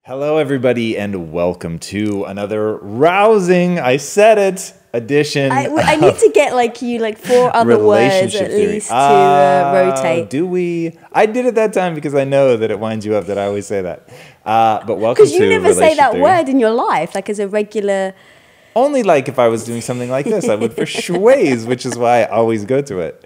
Hello, everybody, and welcome to another rousing, I said it, edition. I need to get you four other words at least to rotate. Do we? I did it that time because I know that it winds you up that I always say that. But welcome to Because you never say relationship that theory. word in your life, like as a regular. Only like if I was doing something like this, I would for sure, which is why I always go to it.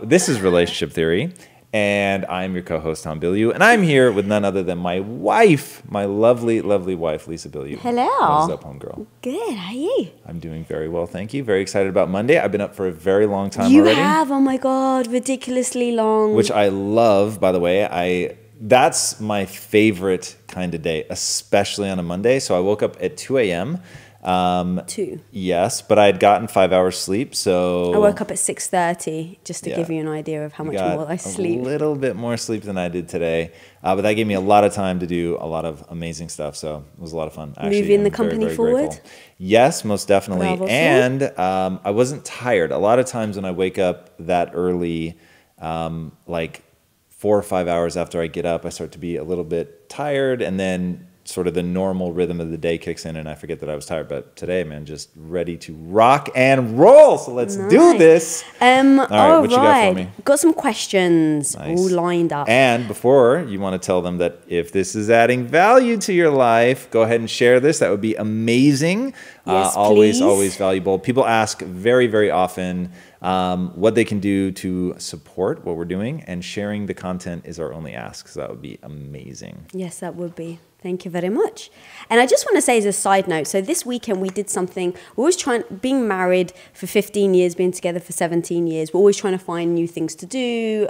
This is Relationship Theory. And I'm your co-host, Tom Bilyeu, and I'm here with none other than my wife, my lovely, lovely wife, Lisa Bilyeu. Hello. What is up, homegirl? Good, how are you? I'm doing very well, thank you. Very excited about Monday. I've been up for a very long time You already. have, oh my God, ridiculously long. Which I love, by the way. That's my favorite kind of day, especially on a Monday. So I woke up at 2 a.m. 2. Yes, but I had gotten 5 hours sleep, so... I woke up at 6:30, just to give you an idea of how much more I sleep. A little bit more sleep than I did today, but that gave me a lot of time to do a lot of amazing stuff, so it was a lot of fun. Actually, Moving the I'm company very forward? grateful. Yes, most definitely. Bravo, and I wasn't tired. A lot of times when I wake up that early, like 4 or 5 hours after I get up, I start to be a little bit tired, and then sort of the normal rhythm of the day kicks in and I forget that I was tired. But today, man, just ready to rock and roll. So let's do this. All right, what you got for me? Got some questions Nice. all lined up. And before you want to tell them that if this is adding value to your life, go ahead and share this. That would be amazing. Yes, always, please. always valuable. People ask very, very often what they can do to support what we're doing, and sharing the content is our only ask. So that would be amazing. Yes, that would be. Thank you very much. And I just want to say as a side note, so this weekend we did something, we're always being married for 15 years, being together for 17 years, we're always trying to find new things to do,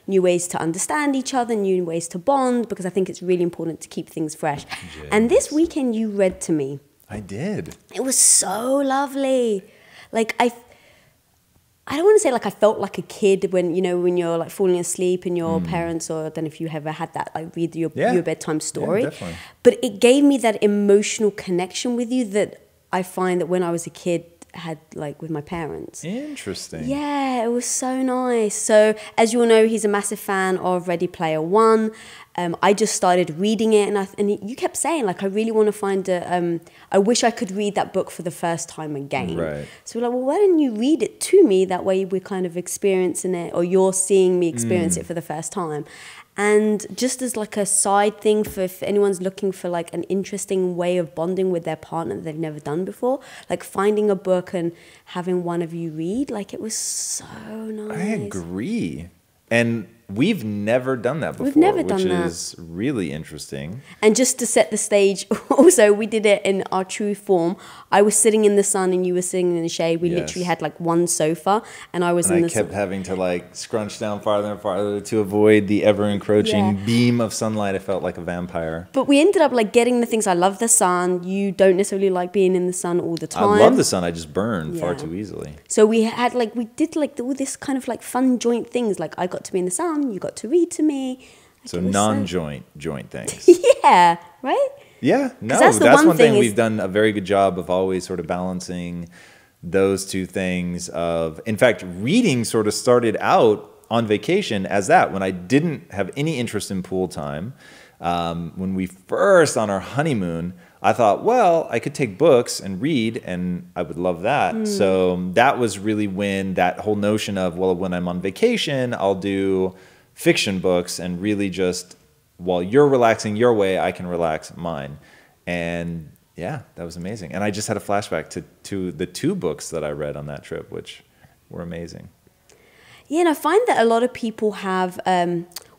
new ways to understand each other, new ways to bond, because I think it's really important to keep things fresh. Yes. And this weekend you read to me. I did. It was so lovely. Like I don't want to say like I felt like a kid when you're like falling asleep and your parents, or I don't know if you ever had that, like read your bedtime story. Yeah, definitely. But it gave me that emotional connection with you that I find that when I was a kid had like with my parents. Interesting. Yeah, it was so nice. So as you all know, he's a massive fan of Ready Player One. I just started reading it, and you kept saying like, I really want to find I wish I could read that book for the first time again. Right. So we're like, well, why don't you read it to me? That way we're kind of experiencing it, or you're seeing me experience it for the first time. And just as like a side thing for if anyone's looking for like an interesting way of bonding with their partner that they've never done before, like finding a book and having one of you read, like it was so nice. I agree. And we've never done that before, We've never done that. Which is really interesting. And just to set the stage, also, we did it in our true form. I was sitting in the sun and you were sitting in the shade. We literally had like one sofa, and I was in the sun. I kept having to like scrunch down farther and farther to avoid the ever-encroaching beam of sunlight. I felt like a vampire. But we ended up like getting the things. I love the sun. You don't necessarily like being in the sun all the time. I love the sun. I just burn far too easily. So we did like all this kind of like fun joint things. Like I got to be in the sun, you got to read to me. Like so non-joint things. Yeah, right? Yeah, no, that's that's one thing we've done a very good job of always sort of balancing those two things of, in fact, reading sort of started out on vacation as that. When I didn't have any interest in pool time, when we first on our honeymoon, I thought, well, I could take books and read, and I would love that. So that was really when that whole notion of, well, when I'm on vacation, I'll do fiction books, and really just while you're relaxing your way, I can relax mine. And yeah, that was amazing. And I just had a flashback to the 2 books that I read on that trip, which were amazing. Yeah, and I find that a lot of people have,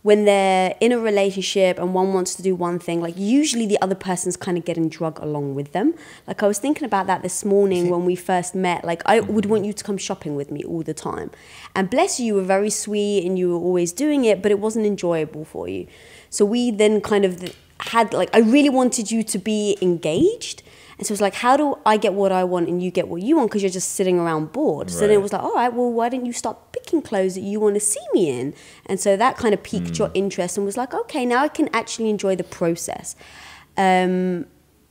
when they're in a relationship and one wants to do one thing, like usually the other person's kind of getting drug along with them. Like I was thinking about that this morning when we first met. Like I would want you to come shopping with me all the time. And bless you, you were very sweet and you were always doing it, but it wasn't enjoyable for you. So we then kind of had like, I really wanted you to be engaged. And so it's like, how do I get what I want and you get what you want? Because you're just sitting around bored. So then it was like, all right, well, why don't you start picking clothes that you want to see me in? And so that kind of piqued your interest and was like, okay, now I can actually enjoy the process.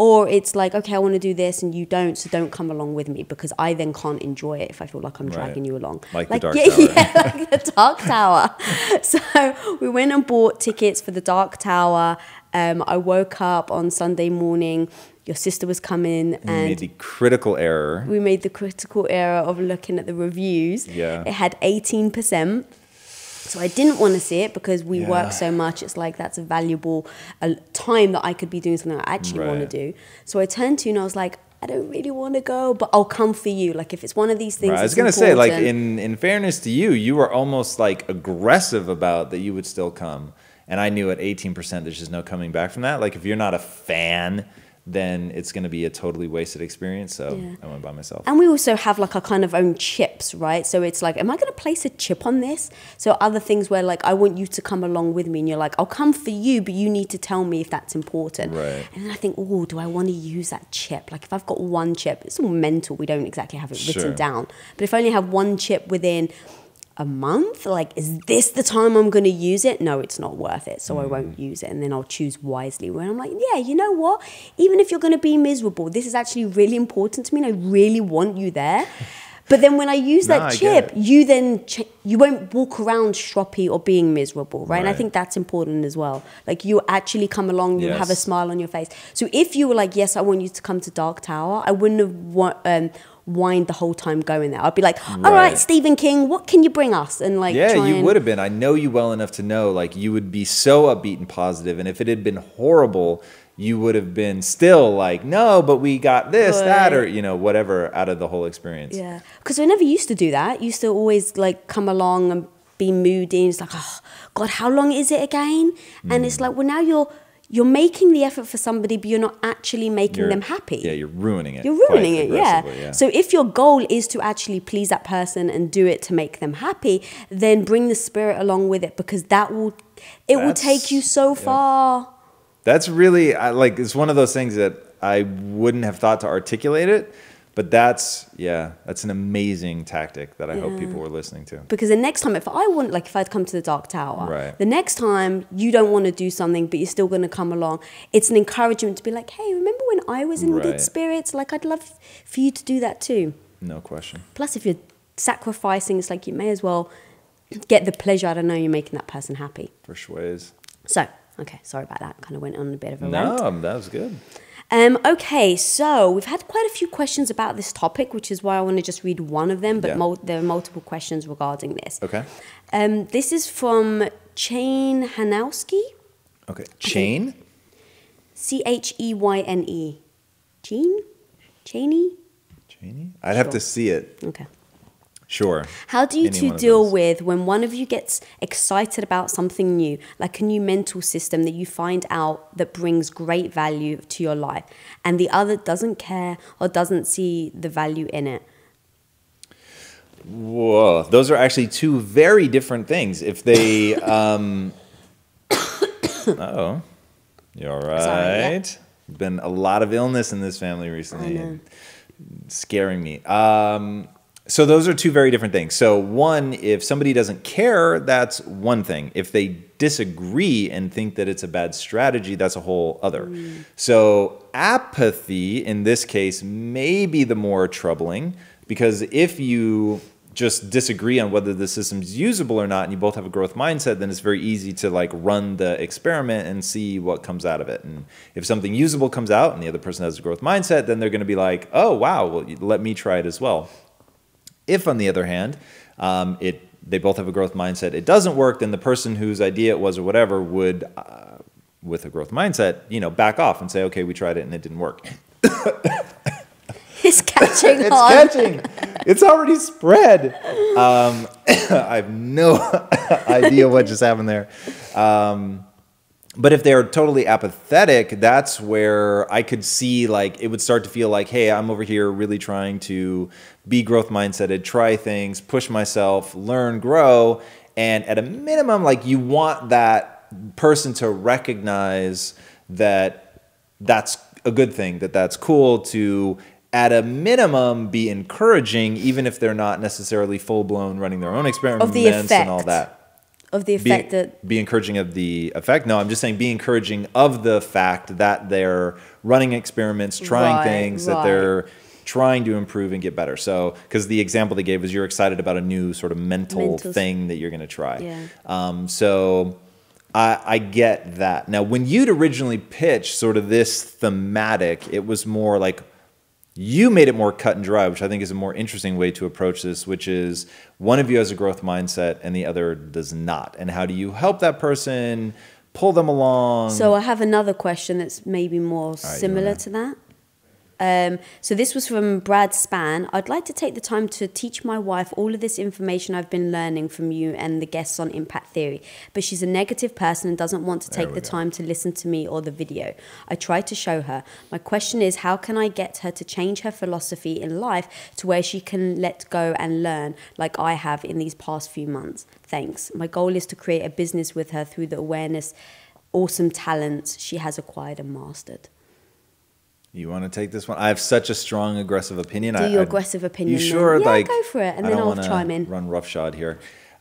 Or it's like, okay, I want to do this and you don't, so don't come along with me, because I then can't enjoy it if I feel like I'm dragging you along. Like the Dark Tower. Yeah, like the Dark Tower. So we went and bought tickets for the Dark Tower, I woke up on Sunday morning. Your sister was coming, and made the critical error. We made the critical error of looking at the reviews. Yeah. It had 18%. So I didn't want to see it because we work so much. It's like that's a valuable time that I could be doing something I actually want to do. So I turned to you and I was like, I don't really want to go, but I'll come for you. Like if it's one of these things. Right. I was going to say, like in fairness to you, you were almost like aggressive about that you would still come. And I knew at 18%, there's just no coming back from that. Like if you're not a fan, then it's going to be a totally wasted experience. So I went by myself. And we also have like our kind of own chips, right? So it's like, am I going to place a chip on this? So other things where like, I want you to come along with me, and you're like, I'll come for you, but you need to tell me if that's important. Right. And then I think, oh, do I want to use that chip? Like if I've got one chip, it's all mental. We don't exactly have it written down. But if I only have one chip within a month, like, is this the time I'm going to use it? No, it's not worth it. So I won't use it. And then I'll choose wisely when I'm like, yeah, you know what? Even if you're going to be miserable, this is actually really important to me, and I really want you there. But then when I use that chip, you then you won't walk around stroppy or being miserable, right? And I think that's important as well. Like you actually come along, you have a smile on your face. So if you were like, yes, I want you to come to Dark Tower, I wouldn't have whined the whole time going there. I'd be like, all right, Stephen King, what can you bring us? And like, you would have been. I know you well enough to know, like, you would be so upbeat and positive. And if it had been horrible, you would have been still like, no, but we got this, that, or, you know, whatever out of the whole experience. Yeah. Because we never used to do that. Used to always like come along and be moody. And it's like, oh, God, how long is it again? And it's like, well, now you're making the effort for somebody, but you're not actually making them happy. Yeah, you're ruining it. You're ruining it, yeah. So if your goal is to actually please that person and do it to make them happy, then bring the spirit along with it, because will take you so far. That's really, like, it's one of those things that I wouldn't have thought to articulate it. But that's an amazing tactic that I hope people were listening to. Because the next time, if I'd come to the Dark Tower, the next time you don't want to do something, but you're still going to come along, it's an encouragement to be like, hey, remember when I was in good spirits? Like, I'd love for you to do that too. No question. Plus, if you're sacrificing, it's like you may as well get the pleasure out of knowing you're making that person happy. For sure. So, okay, sorry about that. Kind of went on a bit of a rant. No, that was good. Okay, so we've had quite a few questions about this topic, which is why I want to just read one of them, but there are multiple questions regarding this. Okay. This is from Chain Hanowski. Okay. Chain? Cheyne. Chaney? I'd have to see it. Okay. Sure. How do you two deal with when one of you gets excited about something new, like a new mental system that you find out that brings great value to your life, and the other doesn't care or doesn't see the value in it? Whoa, those are actually two very different things. If they, uh-oh, you all right? Sorry, Been a lot of illness in this family recently. I know. Scaring me. So those are two very different things. So one, if somebody doesn't care, that's one thing. If they disagree and think that it's a bad strategy, that's a whole other. So apathy in this case may be the more troubling, because if you just disagree on whether the system's usable or not, and you both have a growth mindset, then it's very easy to like run the experiment and see what comes out of it. And if something usable comes out and the other person has a growth mindset, then they're going to be like, oh, wow, well, let me try it as well. If, on the other hand, they both have a growth mindset, it doesn't work, then the person whose idea it was or whatever would, with a growth mindset, back off and say, okay, we tried it and it didn't work. It's catching It's on. catching. It's already spread. I have no idea what just happened there. But if they're totally apathetic, that's where I could see, like, it would start to feel like, hey, I'm over here really trying to be growth mindseted, try things, push myself, learn, grow. And at a minimum, like, you want that person to recognize that that's a good thing, that that's cool, to, at a minimum, be encouraging, even if they're not necessarily full-blown running their own experiments and all that. Of the effect be encouraging of the effect. No, I'm just saying be encouraging of the fact that they're running experiments, trying things, that they're trying to improve and get better. So, because the example they gave was you're excited about a new sort of mental thing that you're going to try. Yeah. So I get that. Now, when you'd originally pitched sort of this thematic, it was more like you made it more cut and dry, which I think is a more interesting way to approach this, which is one of you has a growth mindset and the other does not. And how do you help that person, pull them along? So I have another question that's maybe more similar to that. So this was from Brad Span. I'd like to take the time to teach my wife all of this information I've been learning from you and the guests on impact theory, but she's a negative person and doesn't want to take the time to listen to me or the video. I tried to show her. My question is, how can I get her to change her philosophy in life to where she can let go and learn like I have in these past few months? Thanks. My goal is to create a business with her through the awareness, awesome talents she has acquired and mastered. You want to take this one? I have such a strong aggressive opinion. Do your aggressive opinion. You sure? Yeah, like, go for it, and then I'll chime in. Run roughshod here.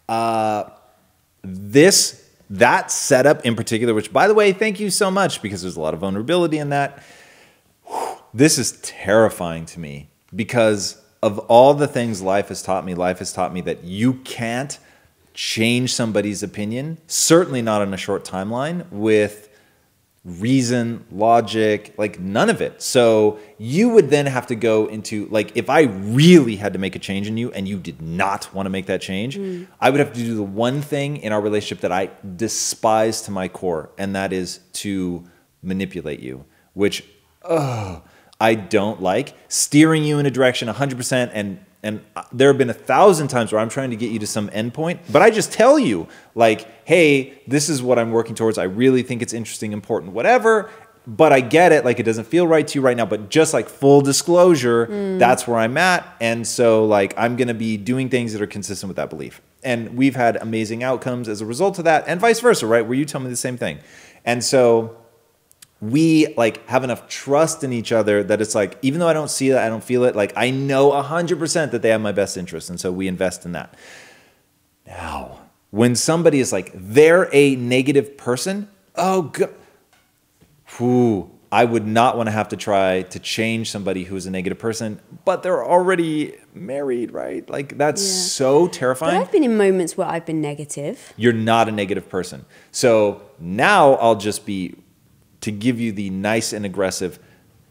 That setup in particular, which by the way, thank you so much because there's a lot of vulnerability in that. This is terrifying to me because of all the things life has taught me that you can't change somebody's opinion, certainly not on a short timeline, with reason, logic, like none of it. So you would then have to go into, like, if I really had to make a change in you and you did not want to make that change, I would have to do the one thing in our relationship that I despise to my core, and that is to manipulate you, which I don't like. Steering you in a direction 100%, and there have been 1,000 times where I'm trying to get you to some endpoint, but I just tell you, like, hey, this is what I'm working towards. I really think it's interesting, important, whatever, but I get it. Like, it doesn't feel right to you right now, but just like full disclosure, that's where I'm at. And so like, I'm going to be doing things that are consistent with that belief. And we've had amazing outcomes as a result of that, and vice versa, right? Where you tell me the same thing. And so we like have enough trust in each other that it's like, even though I don't see it, I don't feel it, like I know 100% that they have my best interest. And so we invest in that. Now, when somebody is like, they're a negative person, oh, God. Whew, I would not want to have to try to change somebody who is a negative person, but they're already married, right? Like, that's so terrifying. But I've been in moments where I've been negative. You're not a negative person. So now I'll just be, to give you the nice and aggressive,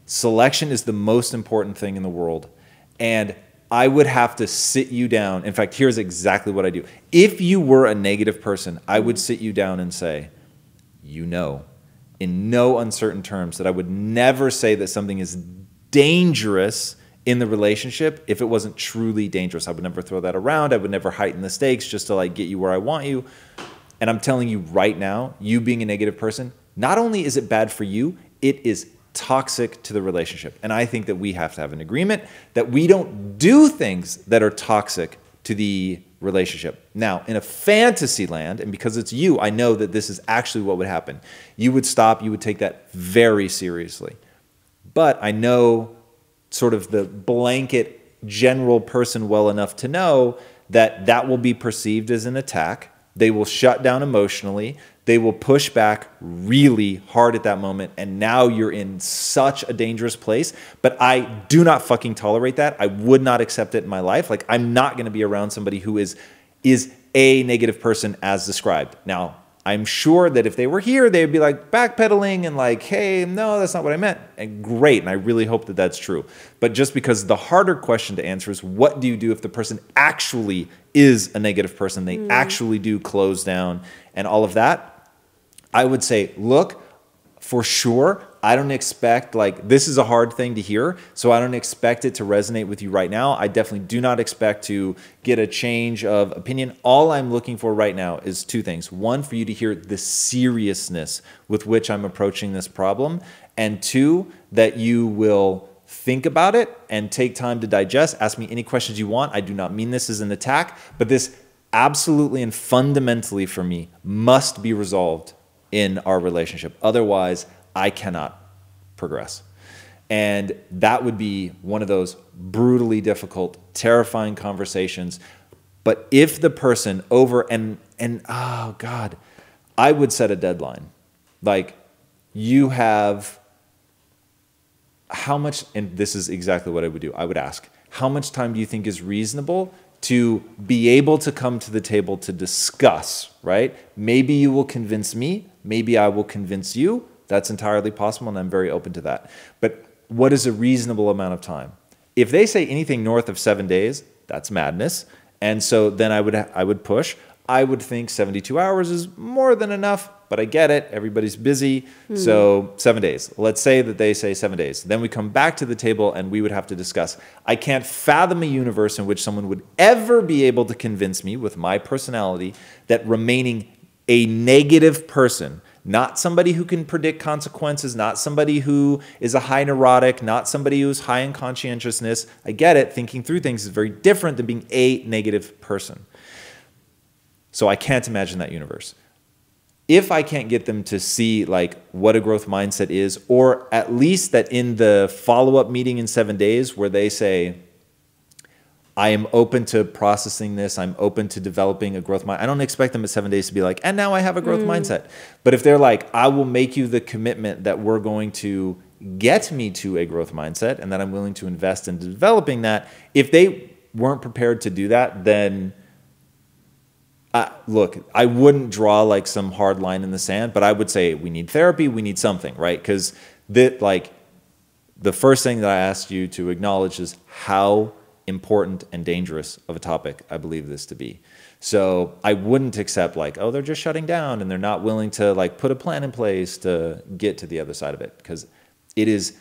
selection is the most important thing in the world. And I would have to sit you down. In fact, here's exactly what I do. If you were a negative person, I would sit you down and say, you know, in no uncertain terms, that I would never say that something is dangerous in the relationship if it wasn't truly dangerous. I would never throw that around. I would never heighten the stakes just to like get you where I want you. And I'm telling you right now, you being a negative person, not only is it bad for you, it is toxic to the relationship. And I think that we have to have an agreement that we don't do things that are toxic to the relationship. Now, in a fantasy land, and because it's you, I know that this is actually what would happen. You would stop, you would take that very seriously. But I know sort of the blanket general person well enough to know that that will be perceived as an attack. They will shut down emotionally. They will push back really hard at that moment. And now you're in such a dangerous place. But I do not fucking tolerate that. I would not accept it in my life. Like, I'm not going to be around somebody who is a negative person as described. Now, I'm sure that if they were here, they'd be like backpedaling and like, hey, no, that's not what I meant. And great. And I really hope that that's true. But just because the harder question to answer is, what do you do if the person actually is a negative person? They actually do close down and all of that. I would say, look, for sure, I don't expect, like, this is a hard thing to hear, so I don't expect it to resonate with you right now. I definitely do not expect to get a change of opinion. All I'm looking for right now is two things. One, for you to hear the seriousness with which I'm approaching this problem. And two, that you will think about it and take time to digest. Ask me any questions you want. I do not mean this as an attack, but this absolutely and fundamentally for me must be resolved in our relationship. Otherwise, I cannot progress. And that would be one of those brutally difficult, terrifying conversations. But if the person and oh God, I would set a deadline. Like, you have how much, and this is exactly what I would do. I would ask, how much time do you think is reasonable to be able to come to the table to discuss, right? Maybe you will convince me, maybe I will convince you. That's entirely possible, and I'm very open to that. But what is a reasonable amount of time? If they say anything north of 7 days, that's madness. And so then I would push. I would think 72 hours is more than enough, but I get it. Everybody's busy. So 7 days. Let's say that they say 7 days. Then we come back to the table and we would have to discuss. I can't fathom a universe in which someone would ever be able to convince me with my personality that remaining a negative person, not somebody who can predict consequences, not somebody who is a high neurotic, not somebody who's high in conscientiousness. I get it. Thinking through things is very different than being a negative person. So I can't imagine that universe. If I can't get them to see like what a growth mindset is, or at least that in the follow-up meeting in 7 days where they say, I am open to processing this, I'm open to developing a growth mindset. I don't expect them at 7 days to be like, and now I have a growth mindset. But if they're like, I will make you the commitment that we're going to get me to a growth mindset and that I'm willing to invest in developing that, if they weren't prepared to do that, then look, I wouldn't draw like some hard line in the sand, but I would say we need therapy, we need something, right? Because like the first thing that I asked you to acknowledge is how important and dangerous of a topic I believe this to be. So I wouldn't accept like, oh, they're just shutting down and they're not willing to like put a plan in place to get to the other side of it, because it is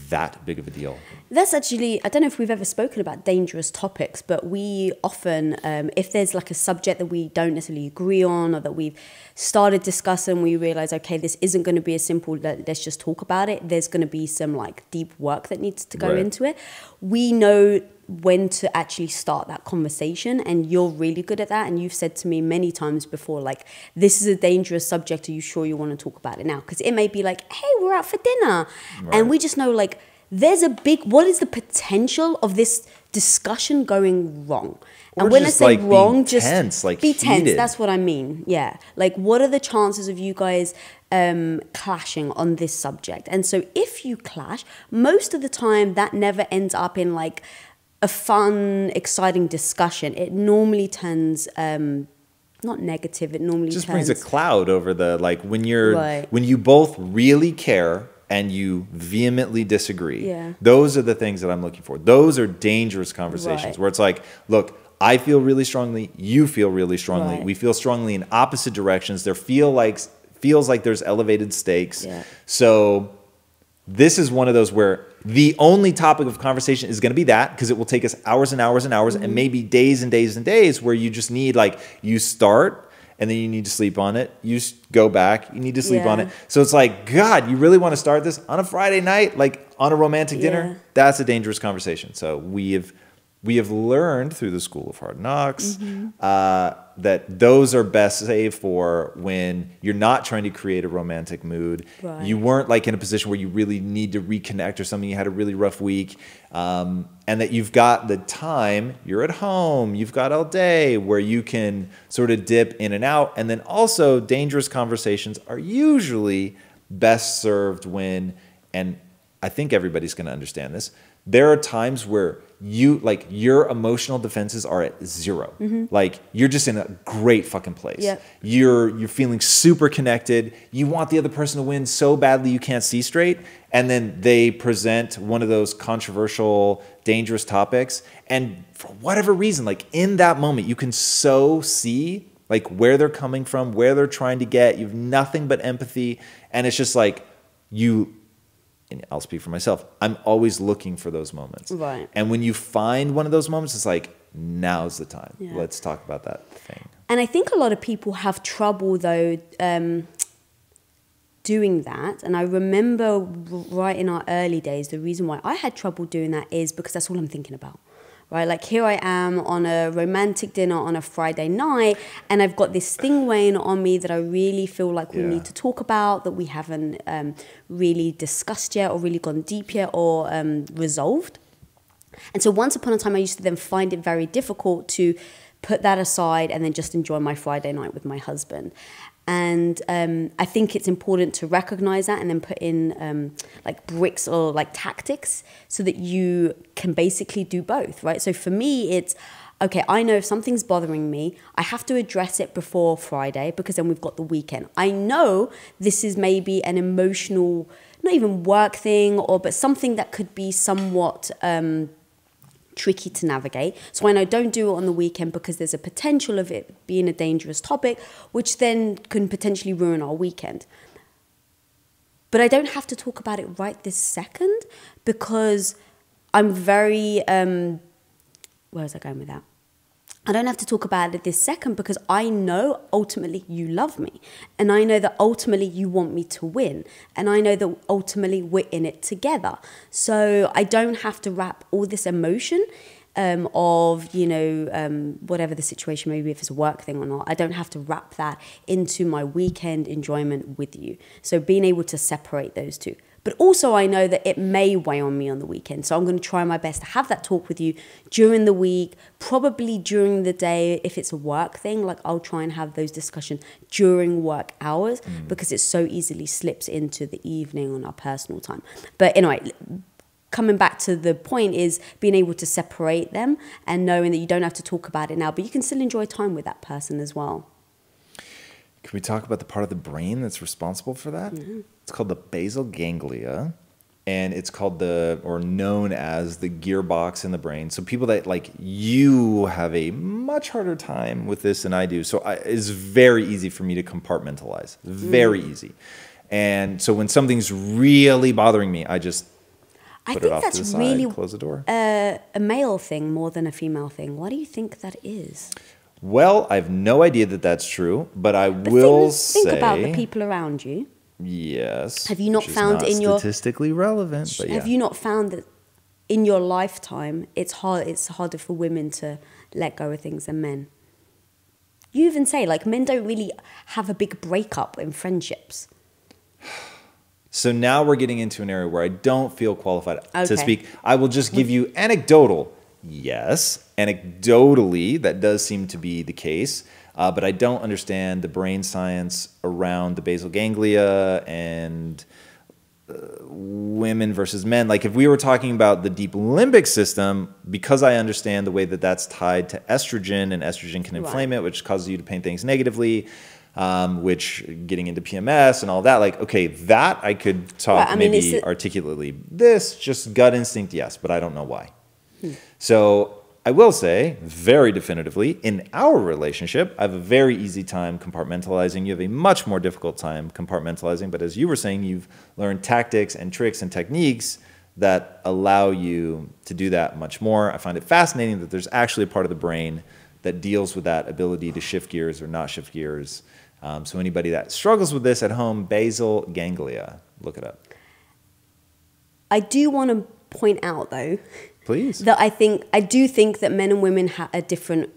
that big of a deal. That's actually, I don't know if we've ever spoken about dangerous topics, but we often, if there's like a subject that we don't necessarily agree on or that we've started discussing, we realize, okay, this isn't going to be as simple, let's just talk about it. There's going to be some like deep work that needs to go into it. We know when to actually start that conversation, and you're really good at that. And you've said to me many times before, like, this is a dangerous subject, are you sure you want to talk about it now? Because it may be like, hey, we're out for dinner, and we just know like there's a big, what is the potential of this discussion going wrong? Or and when just, I say like, wrong, just tense, like be tense. heated. That's what I mean. Yeah, like what are the chances of you guys clashing on this subject? And so if you clash, most of the time that never ends up in like a fun, exciting discussion. It normally turns not negative. It normally just turns, brings a cloud over the, like, when you're when you both really care and you vehemently disagree. Yeah. Those are the things that I'm looking for. Those are dangerous conversations where it's like, look, I feel really strongly, you feel really strongly. We feel strongly in opposite directions. There feels like there's elevated stakes. So this is one of those where the only topic of conversation is going to be that, because it will take us hours and hours and hours and maybe days and days and days, where you just need, like, you start and then you need to sleep on it. You go back, you need to sleep on it. So it's like, God, you really want to start this on a Friday night, like on a romantic dinner? That's a dangerous conversation. So we have learned through the School of Hard Knocks that those are best saved for when you're not trying to create a romantic mood. You weren't like in a position where you really need to reconnect or something. You had a really rough week, and that you've got the time. You're at home. You've got all day where you can sort of dip in and out. And then also, dangerous conversations are usually best served when, and I think everybody's going to understand this, there are times where your emotional defenses are at zero. Like, you're just in a great fucking place. You're feeling super connected. You want the other person to win so badly you can't see straight. And then they present one of those controversial, dangerous topics. And for whatever reason, like in that moment, you can so see like where they're coming from, where they're trying to get. You have nothing but empathy. And it's just like and I'll speak for myself, I'm always looking for those moments. And when you find one of those moments, it's like, now's the time. Let's talk about that thing. And I think a lot of people have trouble, though, doing that. And I remember right in our early days, the reason why I had trouble doing that is because that's all I'm thinking about. Right, like here I am on a romantic dinner on a Friday night, and I've got this thing weighing on me that I really feel like we need to talk about, that we haven't really discussed yet or really gone deep yet or resolved. And so once upon a time, I used to then find it very difficult to put that aside and then just enjoy my Friday night with my husband. And I think it's important to recognize that and then put in like bricks or like tactics so that you can basically do both, right? So for me, it's, okay, I know if something's bothering me, I have to address it before Friday because then we've got the weekend. I know this is maybe an emotional, not even work thing, but something that could be somewhat tricky to navigate. So I know don't do it on the weekend because there's a potential of it being a dangerous topic, which then can potentially ruin our weekend. But I don't have to talk about it right this second because I'm very, where was I going with that? I don't have to talk about it this second because I know ultimately you love me. And I know that ultimately you want me to win. And I know that ultimately we're in it together. So I don't have to wrap all this emotion of, whatever the situation may be, if it's a work thing or not. I don't have to wrap that into my weekend enjoyment with you. So being able to separate those two. But also I know that it may weigh on me on the weekend. So I'm going to try my best to have that talk with you during the week, probably during the day. If it's a work thing, like I'll try and have those discussions during work hours because it so easily slips into the evening on our personal time. But anyway, coming back to the point is being able to separate them and knowing that you don't have to talk about it now, but you can still enjoy time with that person as well. Can we talk about the part of the brain that's responsible for that? Mm-hmm. It's called the basal ganglia, and it's called or known as the gearbox in the brain. So people that like you have a much harder time with this than I do. So it's very easy for me to compartmentalize, very easy. And so when something's really bothering me, I just put it off to the side, really close the door. A male thing more than a female thing. Why do you think that is? Well, I have no idea that that's true, but I will say... Think about the people around you. Yes. Have you not found in your... statistically relevant, but yeah. Have you not found that in your lifetime, it's harder for women to let go of things than men? You even say, like, men don't really have a big breakup in friendships. So now we're getting into an area where I don't feel qualified to speak. I will just give you anecdotal. Yes, anecdotally, that does seem to be the case, but I don't understand the brain science around the basal ganglia and women versus men. Like if we were talking about the deep limbic system, because I understand the way that that's tied to estrogen, and estrogen can inflame it, which causes you to paint things negatively, which getting into PMS and all that, like, okay, that I could talk articulately. This, just gut instinct, yes, but I don't know why. So I will say very definitively, in our relationship, I have a very easy time compartmentalizing. You have a much more difficult time compartmentalizing. But as you were saying, you've learned tactics and tricks and techniques that allow you to do that much more. I find it fascinating that there's actually a part of the brain that deals with that ability to shift gears or not shift gears. So anybody that struggles with this at home, basal ganglia, look it up. I do want to point out, though, please, that I do think that men and women are different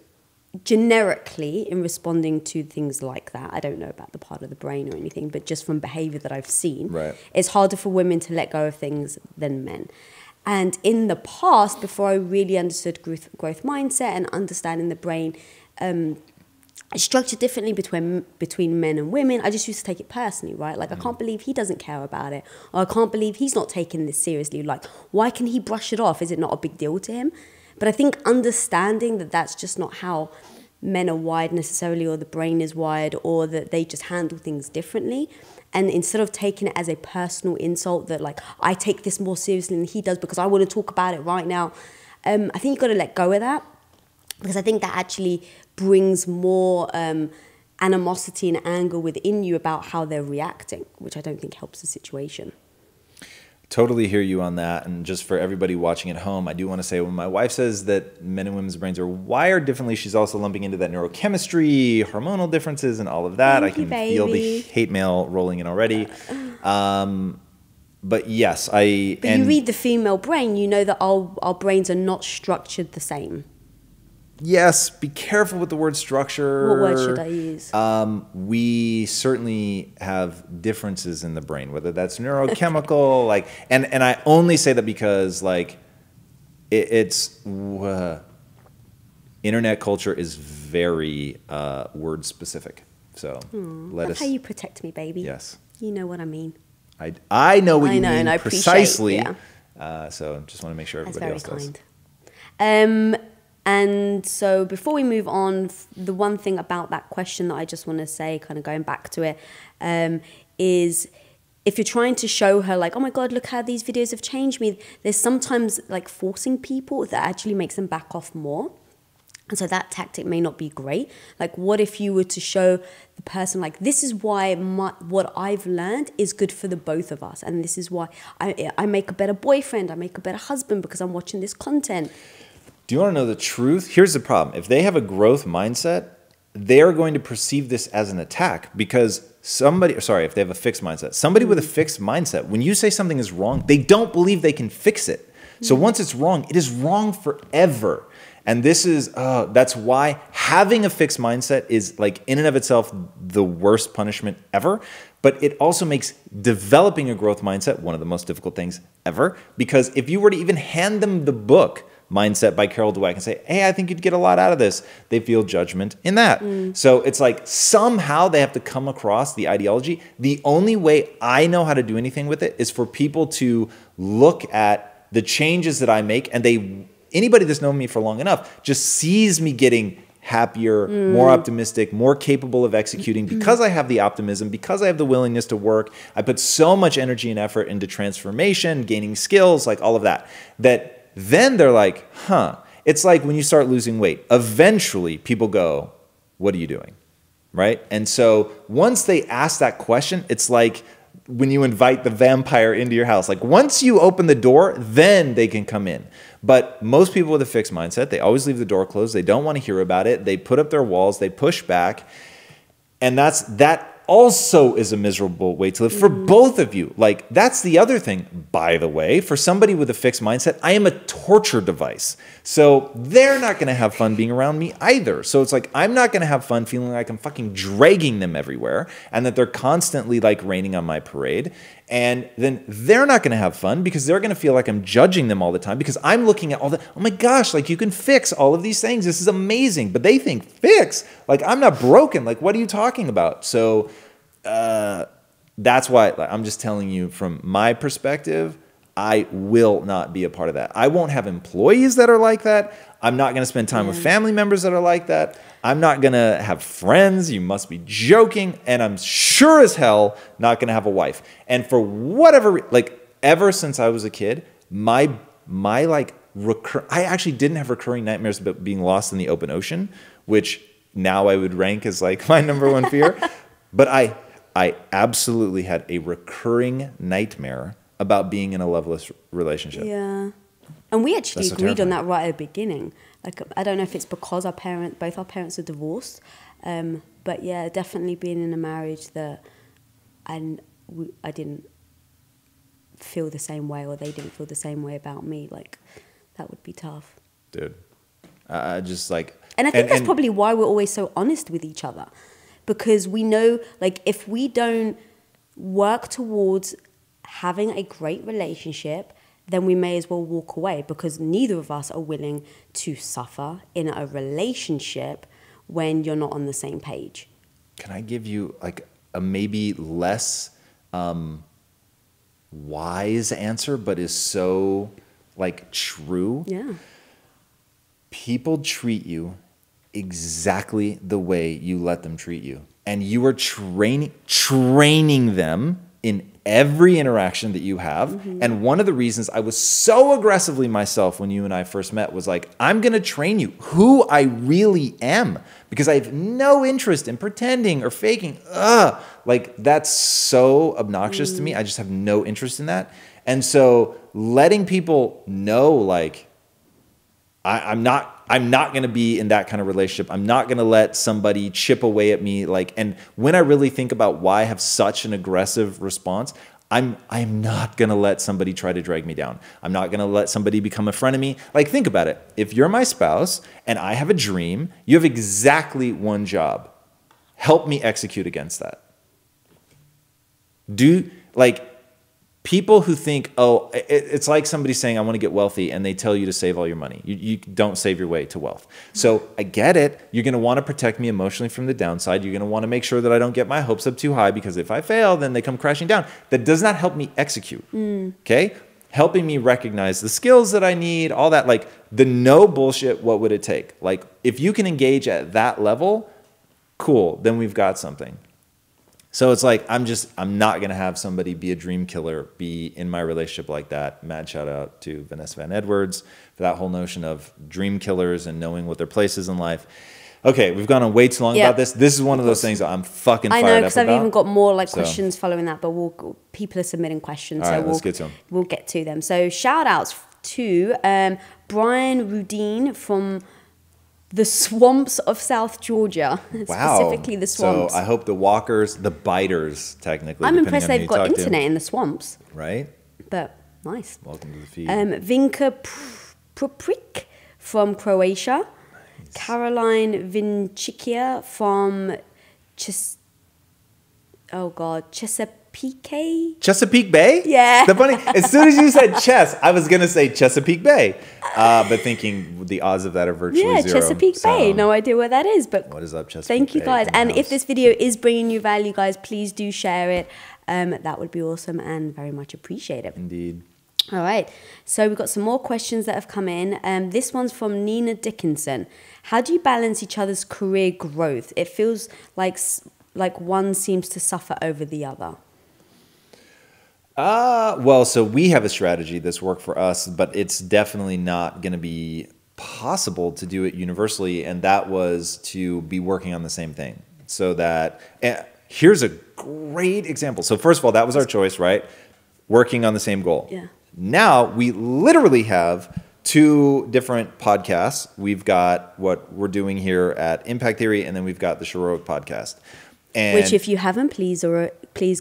generically in responding to things like that. I don't know about the part of the brain or anything, but just from behavior that I've seen, it's harder for women to let go of things than men. And in the past, before I really understood growth mindset and understanding the brain, structured differently between men and women, I just used to take it personally, right? Like, I can't believe he doesn't care about it, or I can't believe he's not taking this seriously. Like, why can he brush it off? Is it not a big deal to him? But I think understanding that that's just not how men are wired necessarily, or the brain is wired, or that they just handle things differently. And instead of taking it as a personal insult that, like, I take this more seriously than he does because I want to talk about it right now, I think you've got to let go of that, because I think that actually brings more animosity and anger within you about how they're reacting, which I don't think helps the situation. Totally hear you on that. And just for everybody watching at home, I do want to say when my wife says that men and women's brains are wired differently, she's also lumping into that neurochemistry, hormonal differences, and all of that. I can feel the hate mail rolling in already. But yes, But you read the female brain, you know that our brains are not structured the same. Yes, be careful with the word structure. What word should I use? We certainly have differences in the brain, whether that's neurochemical, like, and I only say that because, like, internet culture is very word specific. So That's how you protect me, baby. Yes. You know what I mean. I know what you mean and I precisely. Yeah. So just want to make sure everybody else does. That's very kind. And so before we move on, the one thing about that question that I just want to say, kind of going back to it, is if you're trying to show her like, oh my God, look how these videos have changed me, there's sometimes like forcing people that actually makes them back off more. And so that tactic may not be great. Like, what if you were to show the person, like, this is why what I've learned is good for the both of us. And this is why I make a better boyfriend, I make a better husband because I'm watching this content. Do you want to know the truth? Here's the problem. If they have a growth mindset, they're going to perceive this as an attack because if they have a fixed mindset, somebody with a fixed mindset, when you say something is wrong, they don't believe they can fix it. So once it's wrong, it is wrong forever. And this is, that's why having a fixed mindset is like in and of itself the worst punishment ever. But it also makes developing a growth mindset one of the most difficult things ever. Because if you were to even hand them the book, Mindset by Carol Dweck, and say, hey, I think you'd get a lot out of this, they feel judgment in that. So it's like somehow they have to come across the ideology. The only way I know how to do anything with it is for people to look at the changes that I make, and anybody that's known me for long enough just sees me getting happier, more optimistic, more capable of executing because I have the optimism, because I have the willingness to work. I put so much energy and effort into transformation, gaining skills, like all of that, that then they're like, huh. It's like when you start losing weight. Eventually, people go, what are you doing? Right? And so once they ask that question, it's like when you invite the vampire into your house. Like once you open the door, then they can come in. But most people with a fixed mindset, they always leave the door closed. They don't want to hear about it. They put up their walls. They push back. And that also is a miserable way to live for both of you. Like, that's the other thing, by the way. For somebody with a fixed mindset, I am a torture device. So they're not going to have fun being around me either. So it's like, I'm not going to have fun feeling like I'm fucking dragging them everywhere and that they're constantly like raining on my parade. And then they're not going to have fun because they're going to feel like I'm judging them all the time because I'm looking at all the, oh my gosh, like you can fix all of these things. This is amazing. But they think fix, like I'm not broken. Like, what are you talking about? So that's why I'm just telling you from my perspective, I will not be a part of that. I won't have employees that are like that. I'm not going to spend time with family members that are like that. I'm not going to have friends. You must be joking. And I'm sure as hell not going to have a wife. And for whatever, like ever since I was a kid, my like I actually didn't have recurring nightmares about being lost in the open ocean, which now I would rank as like my number one fear. But I absolutely had a recurring nightmare about being in a loveless relationship. Yeah. And we actually agreed on that right at the beginning. Like, I don't know if it's because both our parents are divorced. But yeah, definitely being in a marriage that I didn't feel the same way, or they didn't feel the same way about me. Like, that would be tough. Dude, I just like... And I think that's probably why we're always so honest with each other. Because we know, like, if we don't work towards having a great relationship, then we may as well walk away, because neither of us are willing to suffer in a relationship when you're not on the same page. Can I give you like a maybe less wise answer, but is so like true? Yeah. People treat you exactly the way you let them treat you. And you are training them in every interaction that you have. Mm-hmm. And one of the reasons I was so aggressively myself when you and I first met was like, I'm going to train you who I really am, because I have no interest in pretending or faking. Like, that's so obnoxious to me. I just have no interest in that. And so letting people know, like, I'm not going to be in that kind of relationship. I'm not going to let somebody chip away at me. Like, and when I really think about why I have such an aggressive response, I'm not going to let somebody try to drag me down. I'm not going to let somebody become a friend of me. Like, think about it. If you're my spouse and I have a dream, you have exactly one job. Help me execute against that. people who think, oh, it's like somebody saying, I want to get wealthy, and they tell you to save all your money. You don't save your way to wealth. So I get it. You're going to want to protect me emotionally from the downside. You're going to want to make sure that I don't get my hopes up too high, because if I fail, then they come crashing down. That does not help me execute. Okay? Helping me recognize the skills that I need, all that, like the no bullshit, what would it take? Like if you can engage at that level, cool, then we've got something. So it's like, I'm not going to have somebody be a dream killer, be in my relationship like that. Mad shout out to Vanessa Van Edwards for that whole notion of dream killers and knowing what their place is in life. Okay, we've gone on way too long about this. This is one of those things that I'm fucking fired up about. I know, because I've even got more like questions following that, but people are submitting questions. All right, let's get to them. We'll get to them. So shout outs to Brian Rudine from the swamps of South Georgia, specifically the swamps. So I hope the walkers, the biters, technically. I'm impressed they've got internet in the swamps. Right? But nice. Welcome to the feed. Vinka Proprik from Croatia. Nice. Caroline Vincicia from Chesapeake Bay? Yeah. The funny, as soon as you said chess, I was going to say Chesapeake Bay. But thinking the odds of that are virtually zero. Chesapeake Bay. No idea where that is. But what is up, Chesapeake Thank you, Bay guys. And if this video is bringing you value, guys, please do share it. That would be awesome and very much appreciated. Indeed. All right. So we've got some more questions that have come in. This one's from Nina Dickinson. How do you balance each other's career growth? It feels like one seems to suffer over the other. Well, so we have a strategy that's worked for us, but it's definitely not going to be possible to do it universally. And that was to be working on the same thing. So that, here's a great example. So first of all, that was our choice, right? Working on the same goal. Yeah. Now we literally have 2 different podcasts. We've got what we're doing here at Impact Theory, and then we've got the Heroic podcast. And which, if you haven't, please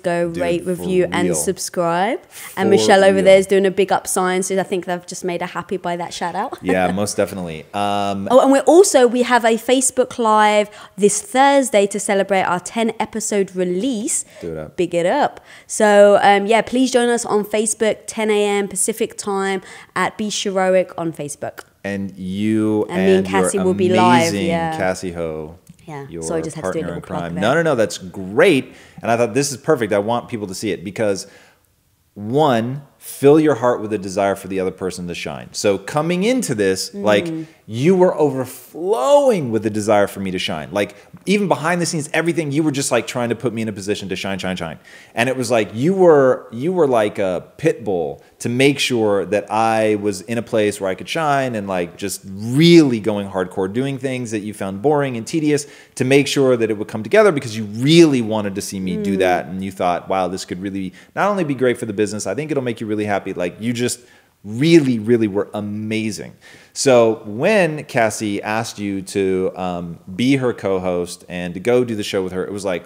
go rate, review, and subscribe. And For Michelle over real. there is doing a big up sign, so I think they've just made her happy by that shout out. Yeah, most definitely. And we have a Facebook Live this Thursday to celebrate our 10 episode release. Do it up. Big it up. So please join us on Facebook, 10 a.m. Pacific time at Be Heroic on Facebook. And you and me and Cassie will be live. Yeah. Cassie Ho. Yeah, Your so I just had to do a partner little in crime. plug there. No, that's great. And I thought this is perfect. I want people to see it because, one, fill your heart with a desire for the other person to shine. So coming into this, like you were overflowing with the desire for me to shine. Like even behind the scenes, everything, you were just like trying to put me in a position to shine. And it was like you were like a pit bull to make sure that I was in a place where I could shine and like just really going hardcore, doing things that you found boring and tedious to make sure that it would come together because you really wanted to see me do that. And you thought, wow, this could really not only be great for the business, I think it'll make you really happy. Like you just really, really were amazing. So when Cassie asked you to be her co-host and to go do the show with her, it was like,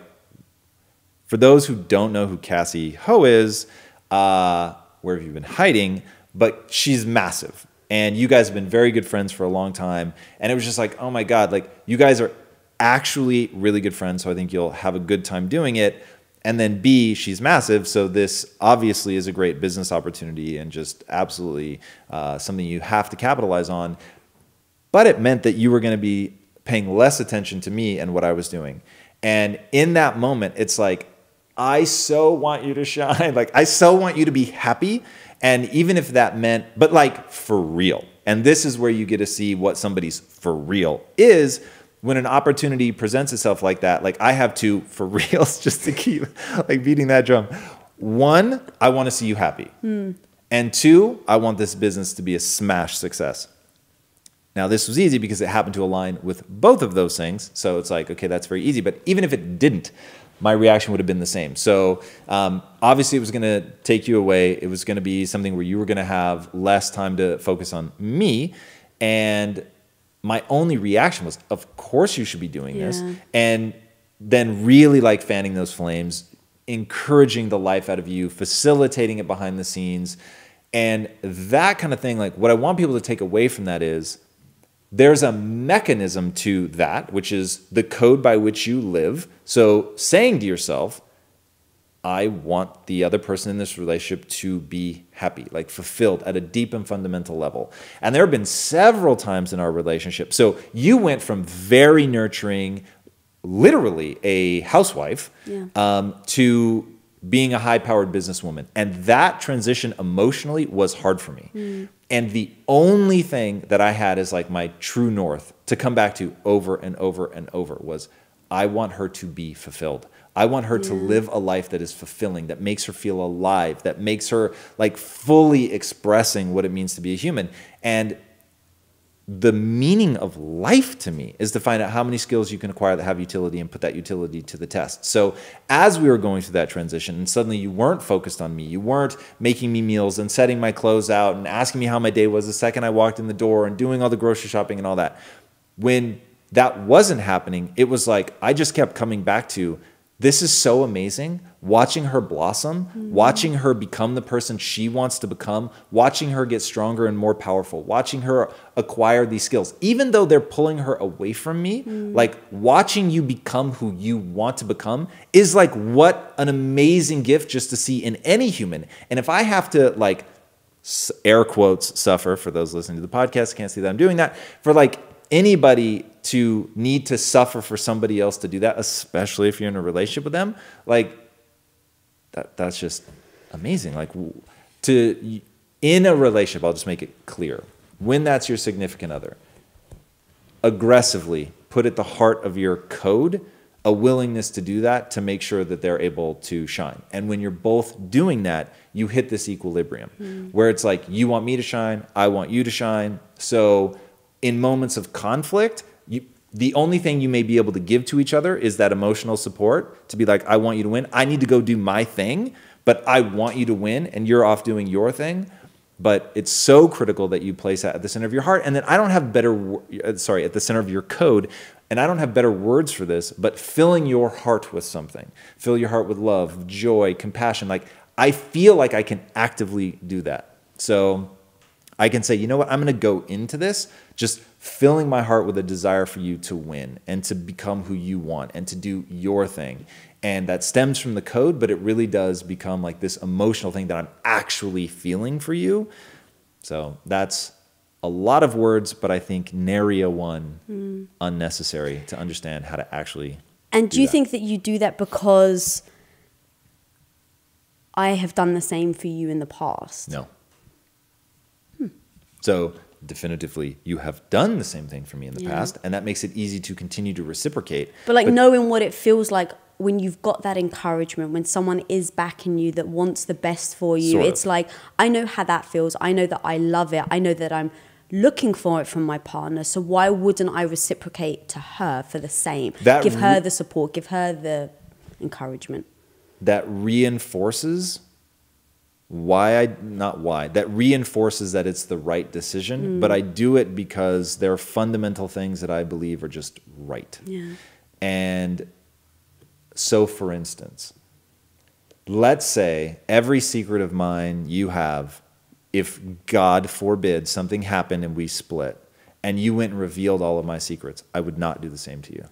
for those who don't know who Cassie Ho is, where have you been hiding? But she's massive. And you guys have been very good friends for a long time. And it was just like, oh my God, like you guys are actually really good friends. So I think you'll have a good time doing it. And then B, she's massive, so this obviously is a great business opportunity and just absolutely something you have to capitalize on. But it meant that you were going to be paying less attention to me and what I was doing. And in that moment, it's like, I so want you to shine. Like, I so want you to be happy. And even if that meant, but like for real. And this is where you get to see what somebody's for real is. When an opportunity presents itself like that, like I have 2 for reals just to keep like beating that drum. 1, I want to see you happy. And 2, I want this business to be a smash success. Now this was easy because it happened to align with both of those things. So it's like, okay, that's very easy. But even if it didn't, my reaction would have been the same. So obviously it was going to take you away. It was going to be something where you were going to have less time to focus on me. And my only reaction was, of course you should be doing this. And then really like fanning those flames, encouraging the life out of you, facilitating it behind the scenes. And that kind of thing, like what I want people to take away from that is there's a mechanism to that, which is the code by which you live. So saying to yourself, I want the other person in this relationship to be happy, like fulfilled at a deep and fundamental level. And there have been several times in our relationship. So you went from very nurturing, literally a housewife, to being a high-powered businesswoman. And that transition emotionally was hard for me. And the only thing that I had as like my true north to come back to over and over and over was, I want her to be fulfilled. I want her to live a life that is fulfilling, that makes her feel alive, that makes her like fully expressing what it means to be a human. And the meaning of life to me is to find out how many skills you can acquire that have utility and put that utility to the test. So as we were going through that transition and suddenly you weren't focused on me, you weren't making me meals and setting my clothes out and asking me how my day was the second I walked in the door and doing all the grocery shopping and all that. When that wasn't happening, it was like I just kept coming back to, this is so amazing, watching her blossom, watching her become the person she wants to become, watching her get stronger and more powerful, watching her acquire these skills. Even though they're pulling her away from me, like watching you become who you want to become is like what an amazing gift just to see in any human. And if I have to like, air quotes, suffer, for those listening to the podcast, can't see that I'm doing that, for like anybody to need to suffer for somebody else to do that, especially if you're in a relationship with them, like that's just amazing. Like in a relationship, I'll just make it clear, when that's your significant other, aggressively put at the heart of your code a willingness to do that to make sure that they're able to shine. And when you're both doing that, you hit this equilibrium where it's like, you want me to shine, I want you to shine. So in moments of conflict, the only thing you may be able to give to each other is that emotional support to be like, I want you to win. I need to go do my thing, but I want you to win, and you're off doing your thing. But it's so critical that you place that at the center of your heart. And then I don't have at the center of your code. And I don't have better words for this, but filling your heart with something. Fill your heart with love, joy, compassion. Like, I feel like I can actively do that. So I can say, you know what, I'm going to go into this just filling my heart with a desire for you to win and to become who you want and to do your thing. And that stems from the code, but it really does become like this emotional thing that I'm actually feeling for you. So that's a lot of words, but I think nary a one unnecessary to understand how to actually And do you think that you do that because I have done the same for you in the past? No. So definitively, you have done the same thing for me in the past, and that makes it easy to continue to reciprocate. But like knowing what it feels like when you've got that encouragement, when someone is backing you, that wants the best for you, it's like, I know how that feels. I know that I love it. I know that I'm looking for it from my partner. So why wouldn't I reciprocate to her for the same? Give her the support, give her the encouragement. That reinforces that reinforces that it's the right decision, but I do it because there are fundamental things that I believe are just right. Yeah. And so, for instance, let's say every secret of mine you have, if God forbid something happened and we split, and you went and revealed all of my secrets, I would not do the same to you.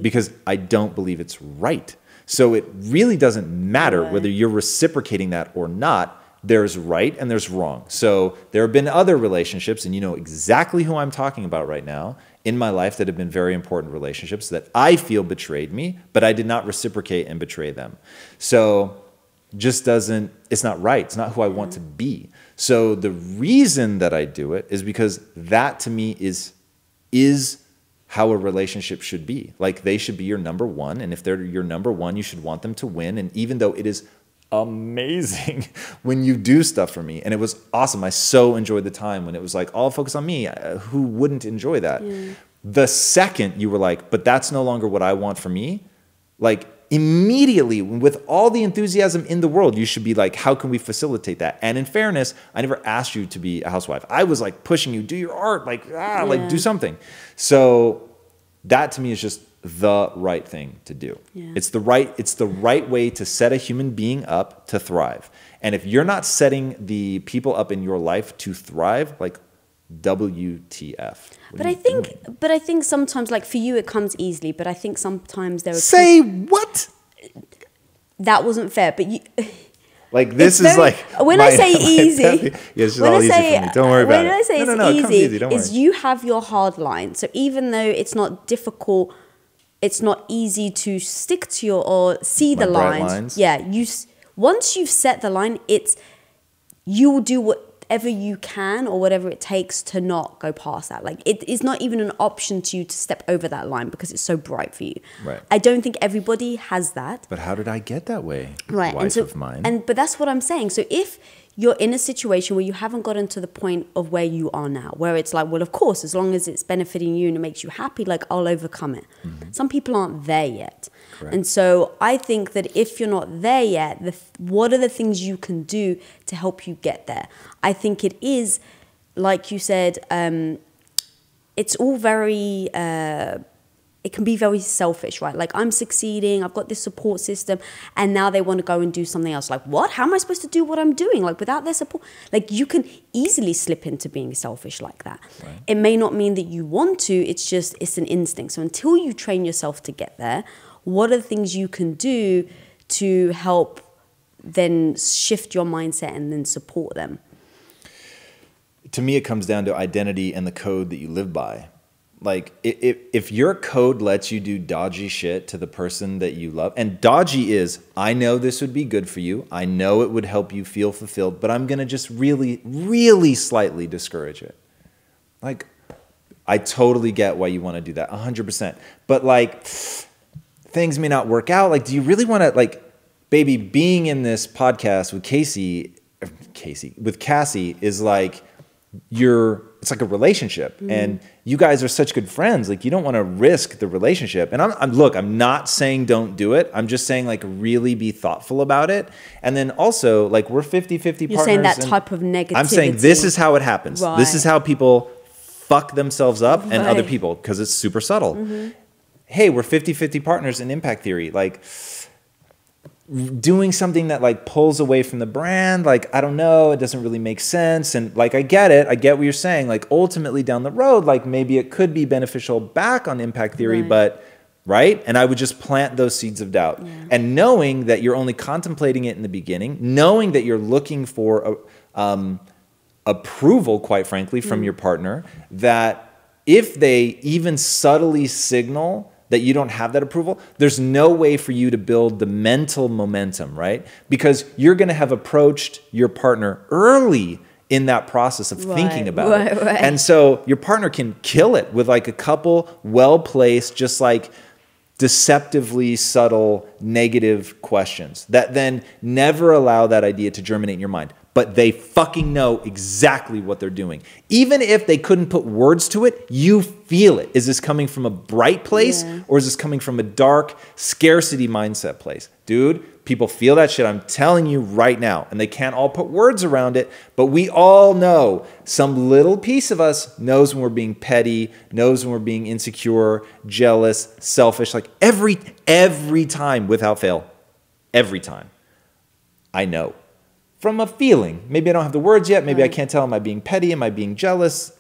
Because I don't believe it's right. So it really doesn't matter whether you're reciprocating that or not. There's right and there's wrong. So there have been other relationships, and you know exactly who I'm talking about right now, in my life that have been very important relationships that I feel betrayed me, but I did not reciprocate and betray them. So it's not right. It's not who I want to be. So the reason that I do it is because that to me is how a relationship should be. Like, they should be your number one. And if they're your number one, you should want them to win. And even though it is amazing when you do stuff for me, and it was awesome. I so enjoyed the time when it was like all focus on me. Who wouldn't enjoy that? Yeah. The second you were like, but that's no longer what I want for me, like immediately with all the enthusiasm in the world, you should be like, how can we facilitate that? And in fairness, I never asked you to be a housewife. I was like pushing you, do your art, like do something. So that to me is just the right thing to do. Yeah. It's the right way to set a human being up to thrive. And if you're not setting the people up in your life to thrive, like WTF. But I think sometimes, like for you, it comes easily. But I think sometimes there are what? that wasn't fair. But you, like this is very, like when I say easy, it's just all easy for me. Don't worry about it. When I say no, it's easy, Don't is worry. you have your hard line. So even though it's not difficult, it's not easy to stick to your or see the lines. Yeah, once you've set the line, you will do whatever you can or whatever it takes to not go past that. Like it is not even an option to you to step over that line because it's so bright for you. Right. I don't think everybody has that. But how did I get that way? Right. Wife of mine. But that's what I'm saying. So if you're in a situation where you haven't gotten to the point of where you are now, where it's like, well, of course, as long as it's benefiting you and it makes you happy, like I'll overcome it. Mm-hmm. Some people aren't there yet. Correct. And so I think that if you're not there yet, what are the things you can do to help you get there? I think it is, like you said, it's all very... it can be very selfish, right? Like I'm succeeding, I've got this support system, and now they want to go and do something else. Like, what? How am I supposed to do what I'm doing? Like without their support, like you can easily slip into being selfish like that. Right. It may not mean that you want to, it's an instinct. So until you train yourself to get there, what are the things you can do to help then shift your mindset and then support them? To me, it comes down to identity and the code that you live by. Like if your code lets you do dodgy shit to the person that you love, and dodgy is, I know this would be good for you. I know it would help you feel fulfilled, but I'm going to just really, really slightly discourage it. Like, I totally get why you want to do that, 100%. But like, things may not work out. Like, do you really want to, like, baby, being in this podcast with with Cassie is like, it's like a relationship, and you guys are such good friends. Like you don't want to risk the relationship. And I'm not saying don't do it. I'm just saying like really be thoughtful about it. And then also like we're 50-50 partners. You're saying that type of negativity. I'm saying this is how it happens. Right. This is how people fuck themselves up and other people because it's super subtle. Mm-hmm. Hey, we're 50-50 partners in impact theory. Like doing something that like pulls away from the brand, like, I don't know, it doesn't really make sense. And like, I get what you're saying. Like ultimately down the road, like maybe it could be beneficial back on impact theory, but right. And I would just plant those seeds of doubt and knowing that you're only contemplating it in the beginning, knowing that you're looking for approval, quite frankly, from your partner, that if they even subtly signal that you don't have that approval, there's no way for you to build the mental momentum, right? Because you're going to have approached your partner early in that process of thinking about it. Right. And so your partner can kill it with like a couple well-placed, just like deceptively subtle negative questions that then never allow that idea to germinate in your mind. But they fucking know exactly what they're doing. Even if they couldn't put words to it, you feel it. Is this coming from a bright place or is this coming from a dark scarcity mindset place? Dude, people feel that shit. I'm telling you right now. And they can't all put words around it, but we all know some little piece of us knows when we're being petty, knows when we're being insecure, jealous, selfish, like every time without fail, every time. I know. From a feeling. Maybe I don't have the words yet. Maybe I can't tell. Am I being petty? Am I being jealous?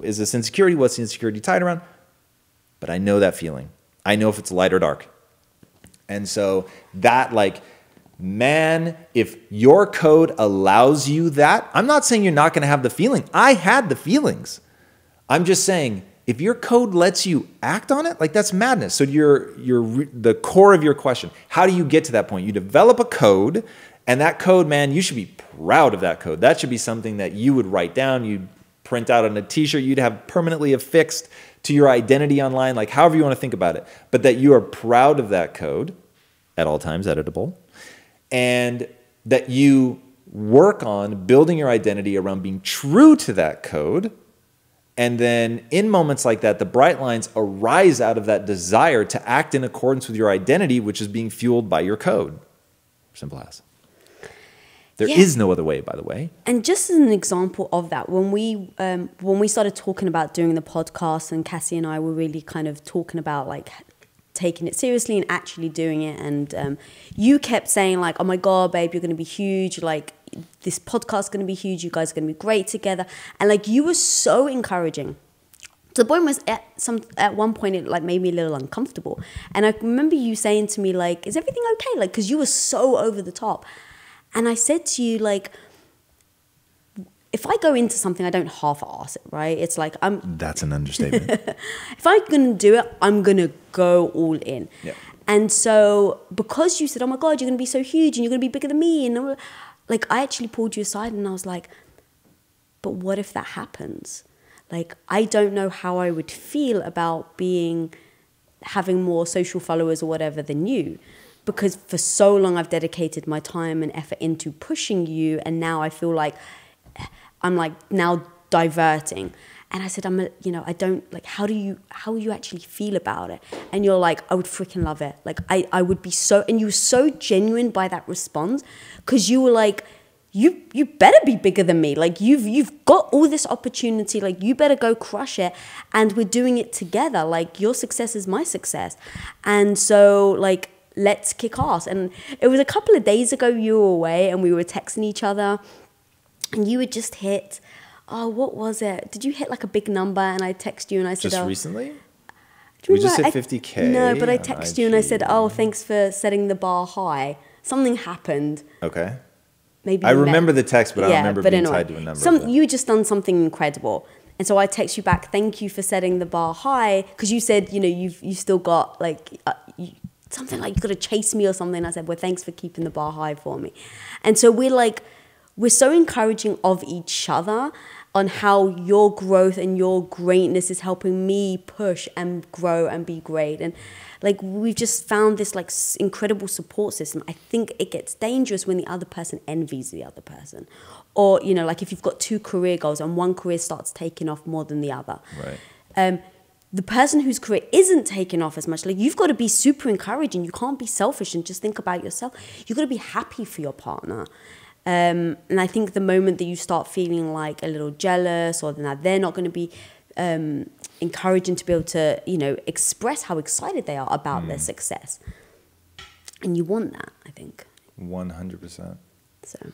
Is this insecurity? What's the insecurity tied around? But I know that feeling. I know if it's light or dark. And so that like, man, if your code allows you that, I'm not saying you're not going to have the feeling. I had the feelings. I'm just saying if your code lets you act on it, like that's madness. So the core of your question, how do you get to that point? You develop a code. And that code, man, you should be proud of that code. That should be something that you would write down, you'd print out on a t-shirt, you'd have permanently affixed to your identity online, like however you want to think about it. But that you are proud of that code, at all times editable, and that you work on building your identity around being true to that code. And then in moments like that, the bright lines arise out of that desire to act in accordance with your identity, which is being fueled by your code. Simple as. There is no other way, by the way. And just as an example of that, when we started talking about doing the podcast, and Cassie and I were really kind of talking about like taking it seriously and actually doing it, and you kept saying like, "Oh my God, babe, you're going to be huge! Like this podcast is going to be huge. You guys are going to be great together." And like you were so encouraging. So the point was at one point it like made me a little uncomfortable. And I remember you saying to me like, is everything okay? Like, because you were so over the top. And I said to you like, if I go into something, I don't half-ass it, right? It's like That's an understatement. if I'm going to do it, I'm going to go all in. Yeah. And so because you said, oh my God, you're going to be so huge and you're going to be bigger than me. And like, I actually pulled you aside and I was like, but what if that happens? Like, I don't know how I would feel about having more social followers or whatever than you. Because for so long I've dedicated my time and effort into pushing you. And now I feel like I'm like now diverting. And I said, I don't like, how you actually feel about it? And you're like, I would freaking love it. Like, I would be so, and you were so genuine by that response. Cause you were like, you better be bigger than me. Like you've got all this opportunity. Like you better go crush it. And we're doing it together. Like your success is my success. And so like, let's kick ass. And it was a couple of days ago you were away and we were texting each other and you had just hit, what was it? Did you hit like a big number? And I text you and I said, just recently? We just hit 50K. No, but I texted you and I said, thanks for setting the bar high. Something happened. Okay. Maybe I remember the text, but I don't remember being tied to a number. You just done something incredible. And so I text you back, thank you for setting the bar high. Because you said, you still got like, something like you got to chase me or something. I said, well, thanks for keeping the bar high for me. And so we're so encouraging of each other on how your growth and your greatness is helping me push and grow and be great. And like, we've just found this like incredible support system. I think it gets dangerous when the other person envies the other person. Or, like if you've got two career goals and one career starts taking off more than the other. Right. The person whose career isn't taking off as much, like you've got to be super encouraging. You can't be selfish and just think about yourself. You've got to be happy for your partner. And I think the moment that you start feeling like a little jealous or that they're not going to be encouraging to be able to, express how excited they are about their success. And you want that, I think. 100%. So,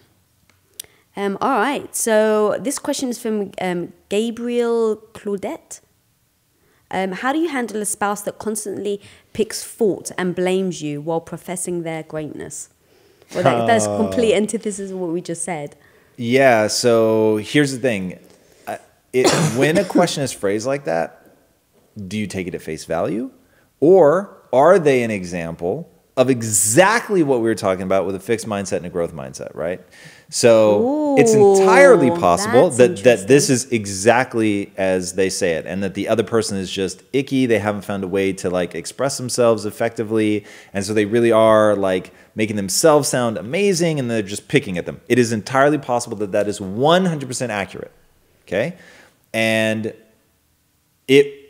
all right. So this question is from Gabriel Claudette. How do you handle a spouse that constantly picks fault and blames you while professing their greatness? Well, that's complete antithesis of what we just said. Yeah, so here's the thing. When a question is phrased like that, do you take it at face value? Or are they an example of exactly what we were talking about with a fixed mindset and a growth mindset, right? So it's entirely possible that this is exactly as they say it, and that the other person is just icky. They haven't found a way to like express themselves effectively, and so they really are like making themselves sound amazing, and they're just picking at them. It is entirely possible that that is 100% accurate, okay? And it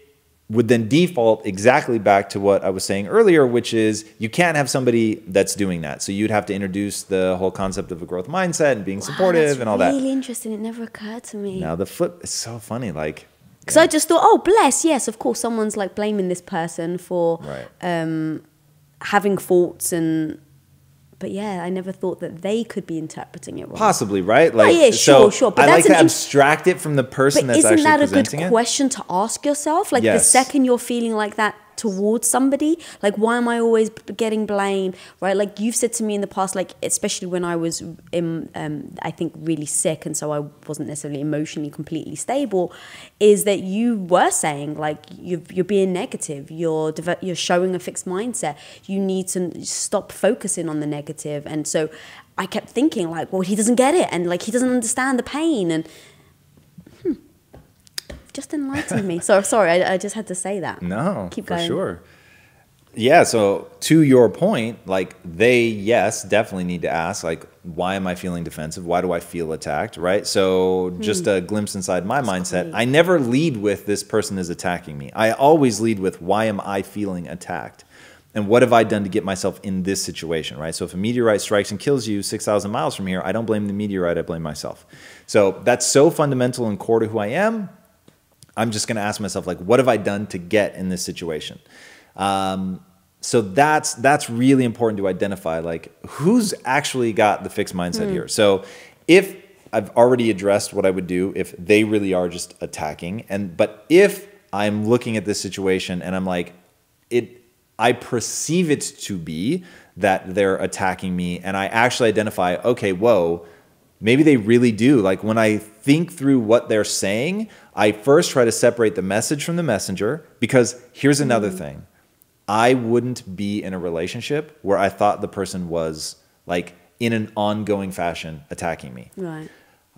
would then default exactly back to what I was saying earlier, which is you can't have somebody that's doing that. So you'd have to introduce the whole concept of a growth mindset and being supportive and all that. That's really interesting. It never occurred to me. Now the flip is so funny, like, because I just thought, oh, bless, yes, of course, someone's like blaming this person for having faults but yeah, I never thought that they could be interpreting it wrong. Possibly, right? Like, yeah, sure. But I like to abstract it from the person that's actually presenting it. Isn't that a good question to ask yourself? Like the second you're feeling like that towards somebody, like why am I always getting blamed, right? Like you've said to me in the past, like especially when I was I think really sick and so I wasn't necessarily emotionally completely stable, is that you were saying like you're being negative, you're showing a fixed mindset, you need to stop focusing on the negative. And so I kept thinking like, well, he doesn't get it and like he doesn't understand the pain and just enlightened me. So sorry, I just had to say that. No, keep going. For sure. Yeah, so to your point, like yes, definitely need to ask, like, why am I feeling defensive? Why do I feel attacked, right? So just a glimpse inside my mindset. Great. I never lead with this person is attacking me. I always lead with why am I feeling attacked? And what have I done to get myself in this situation, right? So if a meteorite strikes and kills you 6,000 miles from here, I don't blame the meteorite, I blame myself. So that's so fundamental and core to who I am. I'm just going to ask myself, like, what have I done to get in this situation? So that's really important to identify, like, who's actually got the fixed mindset here. So if I've already addressed what I would do if they really are just attacking, but if I'm looking at this situation and I'm like, I perceive it to be that they're attacking me, and I actually identify, okay, whoa, maybe they really do. Like when I think through what they're saying, I first try to separate the message from the messenger, because here's another thing. I wouldn't be in a relationship where I thought the person was like in an ongoing fashion attacking me. Right.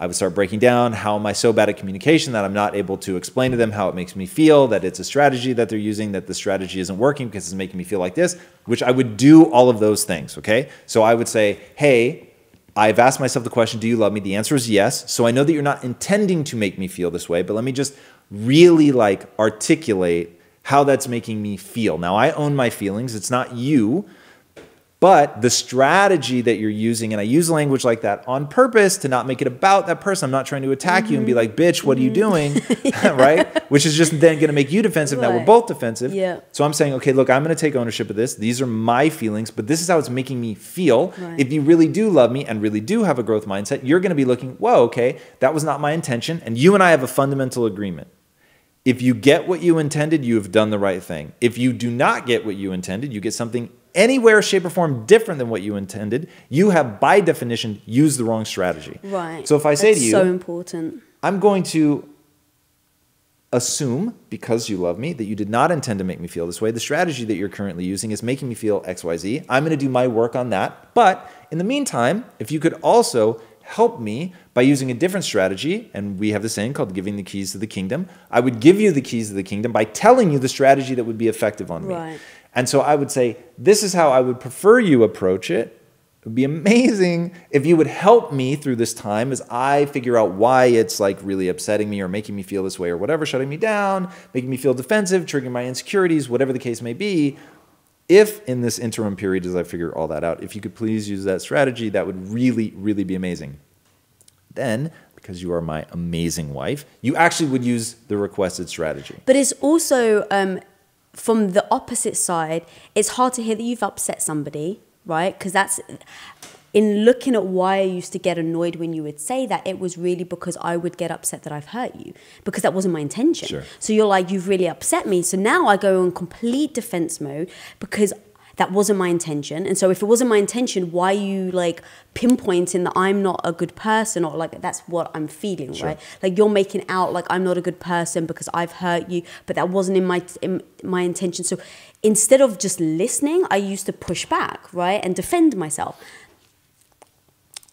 I would start breaking down how am I so bad at communication that I'm not able to explain to them how it makes me feel, that it's a strategy that they're using, that the strategy isn't working because it's making me feel like this, which I would do all of those things, okay? So I would say, hey, I've asked myself the question, do you love me? The answer is yes. So I know that you're not intending to make me feel this way, but let me just really like articulate how that's making me feel. Now I own my feelings. It's not you. But the strategy that you're using, and I use language like that on purpose to not make it about that person. I'm not trying to attack you and be like, bitch, what are you doing? Right? Which is just then going to make you defensive. Now we're both defensive. Yeah. So I'm saying, okay, look, I'm going to take ownership of this. These are my feelings, but this is how it's making me feel. Right. If you really do love me and really do have a growth mindset, you're going to be looking, whoa, okay, that was not my intention. And you and I have a fundamental agreement. If you get what you intended, you have done the right thing. If you do not get what you intended, you get something anywhere, shape, or form different than what you intended, you have, by definition, used the wrong strategy. Right. So if I say to you, so important. I'm going to assume, because you love me, that you did not intend to make me feel this way. The strategy that you're currently using is making me feel X, Y, Z. I'm going to do my work on that. But in the meantime, if you could also help me by using a different strategy, and we have the saying called giving the keys to the kingdom, I would give you the keys to the kingdom by telling you the strategy that would be effective on me. Right. And so I would say, this is how I would prefer you approach it. It would be amazing if you would help me through this time as I figure out why it's like really upsetting me or making me feel this way or whatever, shutting me down, making me feel defensive, triggering my insecurities, whatever the case may be. If in this interim period, as I figure all that out, if you could please use that strategy, that would really, really be amazing. Then, because you are my amazing wife, you actually would use the requested strategy. But it's also, from the opposite side, it's hard to hear that you've upset somebody, right? Because that's, in looking at why I used to get annoyed when you would say that, it was really because I would get upset that I've hurt you, because that wasn't my intention. Sure. So you're like, you've really upset me. So now I go in complete defense mode because that wasn't my intention. And so if it wasn't my intention, why are you like pinpointing that I'm not a good person, or like that's what I'm feeling, sure. right? Like you're making out like I'm not a good person because I've hurt you, but that wasn't in my intention. So instead of just listening, I used to push back, right? And defend myself.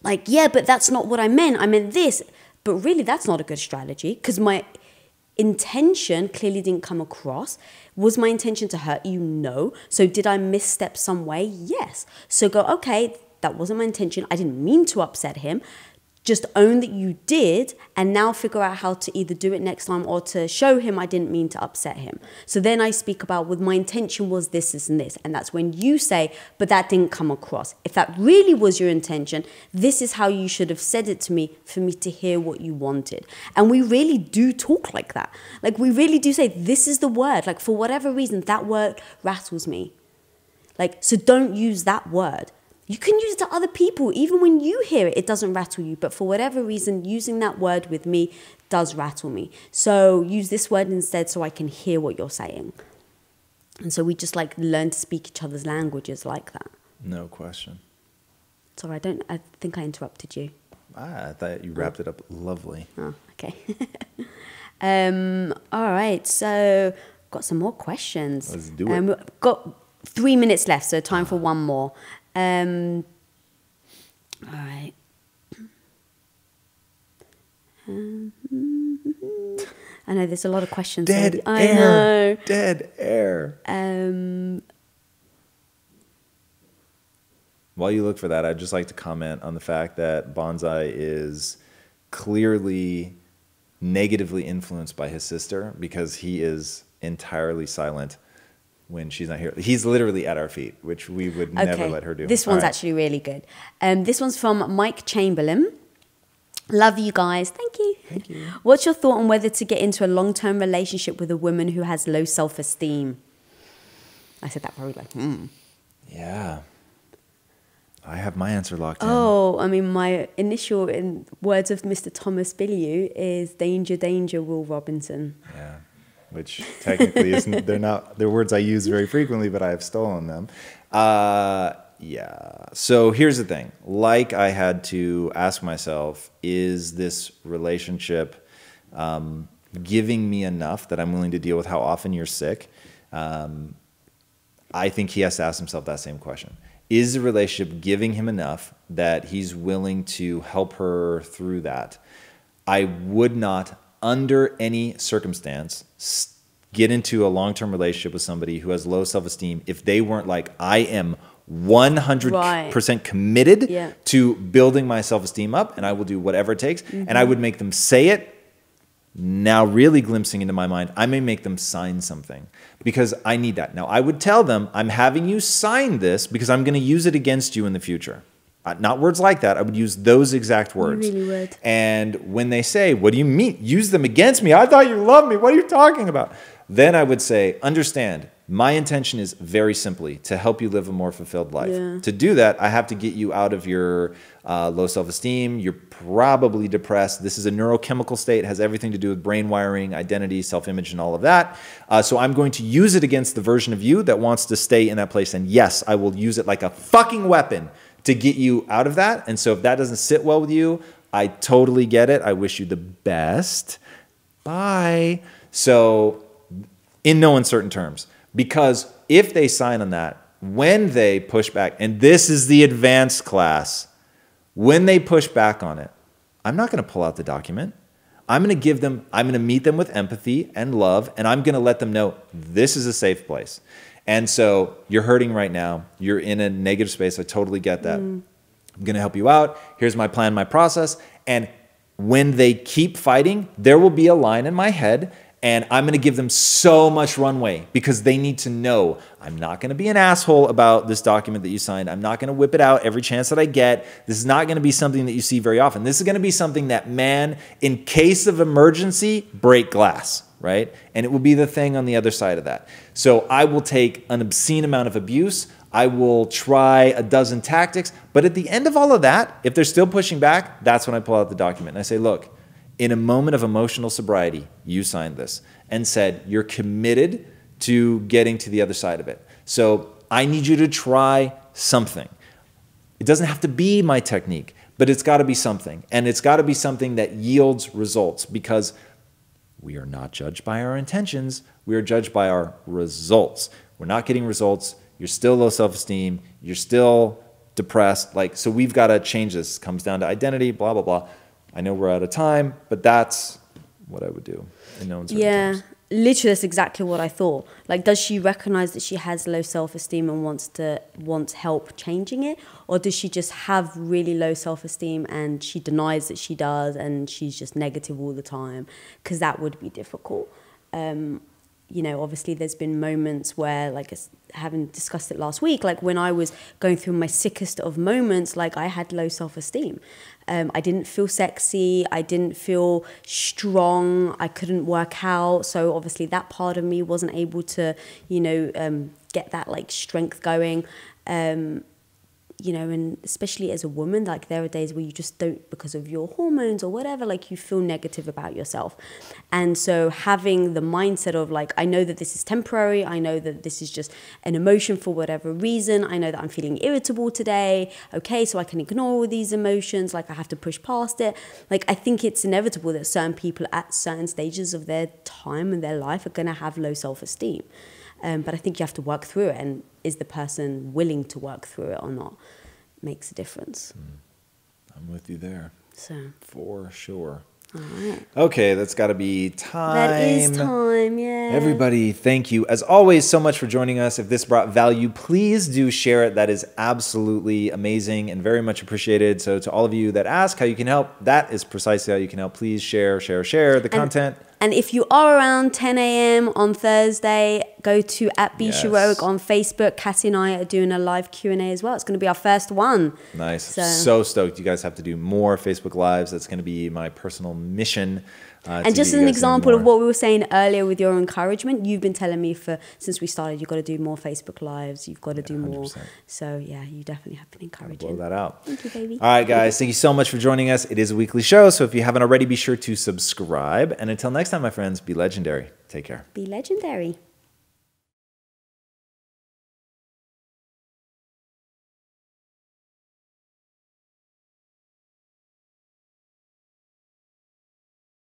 Like, yeah, but that's not what I meant. I meant this. But really, that's not a good strategy, because my intention clearly didn't come across. Was my intention to hurt you? No. So did I misstep some way? Yes. So go, okay, that wasn't my intention. I didn't mean to upset him. Just own that you did, and now figure out how to either do it next time or to show him I didn't mean to upset him. So then I speak about, with my intention was this, this, and this. And that's when you say, but that didn't come across. If that really was your intention, this is how you should have said it to me for me to hear what you wanted. And we really do talk like that. Like we really do say, this is the word. Like for whatever reason, that word rattles me. Like, so don't use that word. You can use it to other people. Even when you hear it, it doesn't rattle you. But for whatever reason, using that word with me does rattle me. So use this word instead so I can hear what you're saying. And so we just like learn to speak each other's languages like that. No question. Sorry, I think I interrupted you. I thought you wrapped it up lovely. Oh, okay. All right, so got some more questions. Let's do it. We've got 3 minutes left, so time for one more. All right. I know there's a lot of questions. Dead I air. know. Dead air. While you look for that, I'd just like to comment on the fact that Bonsai is clearly negatively influenced by his sister, because he is entirely silent when she's not here. He's literally at our feet, which we would never let her do. This one's actually really good. This one's from Mike Chamberlain. Love you guys. Thank you. Thank you. What's your thought on whether to get into a long-term relationship with a woman who has low self-esteem? I said that probably like, Yeah. I have my answer locked in. Oh, I mean, my initial, in words of Mr. Thomas Bilyeu, is danger, danger, Will Robinson. Yeah. which technically isn't, they're words I use very frequently, but I have stolen them. Yeah. So here's the thing. Like, I had to ask myself, is this relationship giving me enough that I'm willing to deal with how often you're sick? I think he has to ask himself that same question. Is the relationship giving him enough that he's willing to help her through that? I would not, under any circumstance, get into a long-term relationship with somebody who has low self-esteem if they weren't like, I am 100% committed to building my self-esteem up, and I will do whatever it takes. And I would make them say it. Now, really glimpsing into my mind, I may make them sign something because I need that. Now, I would tell them, I'm having you sign this because I'm going to use it against you in the future. Not words like that. I would use those exact words. You really would. And when they say, what do you mean? Use them against me? I thought you loved me. What are you talking about? Then I would say, understand, my intention is very simply to help you live a more fulfilled life. Yeah. To do that, I have to get you out of your low self-esteem. You're probably depressed. This is a neurochemical state. It has everything to do with brain wiring, identity, self-image, and all of that. So I'm going to use it against the version of you that wants to stay in that place. And yes, I will use it like a fucking weapon to get you out of that. And so if that doesn't sit well with you, I totally get it. I wish you the best. Bye. So in no uncertain terms, because if they sign on that, when they push back, and this is the advanced class, when they push back on it, I'm not going to pull out the document. I'm going to meet them with empathy and love, and I'm going to let them know this is a safe place. And so you're hurting right now. You're in a negative space. I totally get that. I'm going to help you out. Here's my plan, my process. And when they keep fighting, there will be a line in my head, and I'm going to give them so much runway because they need to know I'm not going to be an asshole about this document that you signed. I'm not going to whip it out every chance that I get. This is not going to be something that you see very often. This is going to be something that, man, in case of emergency, break glass, right? And it will be the thing on the other side of that. So I will take an obscene amount of abuse. I will try a dozen tactics. But at the end of all of that, if they're still pushing back, that's when I pull out the document and I say, look, in a moment of emotional sobriety, you signed this and said you're committed to getting to the other side of it. So I need you to try something. It doesn't have to be my technique, but it's got to be something. And it's got to be something that yields results, because we are not judged by our intentions. We are judged by our results. We're not getting results. You're still low self-esteem. You're still depressed. So we've got to change this. It comes down to identity, blah, blah, blah. I know we're out of time, but that's what I would do in no uncertain terms. Literally, that's exactly what I thought. Like, does she recognize that she has low self-esteem and wants help changing it? Or does she just have really low self-esteem and she denies that she does and she's just negative all the time? Because that would be difficult. You know, obviously there's been moments where, like, having discussed it last week, like when I was going through my sickest of moments, like I had low self-esteem. I didn't feel sexy. I didn't feel strong. I couldn't work out. So obviously that part of me wasn't able to, you know, get that like strength going. You know, and especially as a woman, like there are days where you just don't, because of your hormones or whatever, like you feel negative about yourself. And so having the mindset of like, I know that this is temporary. I know that this is just an emotion for whatever reason. I know that I'm feeling irritable today. Okay, so I can ignore all these emotions. Like I have to push past it. Like I think it's inevitable that certain people at certain stages of their time and their life are going to have low self-esteem. But I think you have to work through it, and is the person willing to work through it or not makes a difference. I'm with you there. So for sure. All right. Okay, that's got to be time. That is time, yeah. Everybody, thank you, as always, so much for joining us. If this brought value, please do share it. That is absolutely amazing and very much appreciated. So to all of you that ask how you can help, that is precisely how you can help. Please share the content. And if you are around 10 a.m. on Thursday, go to @BeSheroic on Facebook. Cassie and I are doing a live Q&A as well. It's going to be our first one. Nice. So stoked. You guys have to do more Facebook Lives. That's going to be my personal mission. And just as an example of what we were saying earlier with your encouragement, you've been telling me since we started, you've got to do more Facebook Lives, you've got to do more. 100%. So yeah, you definitely have been encouraging. Blow that out. Thank you, baby. All right, guys. Thank you so much for joining us. It is a weekly show, so if you haven't already, be sure to subscribe. And until next time, my friends, be legendary. Take care. Be legendary.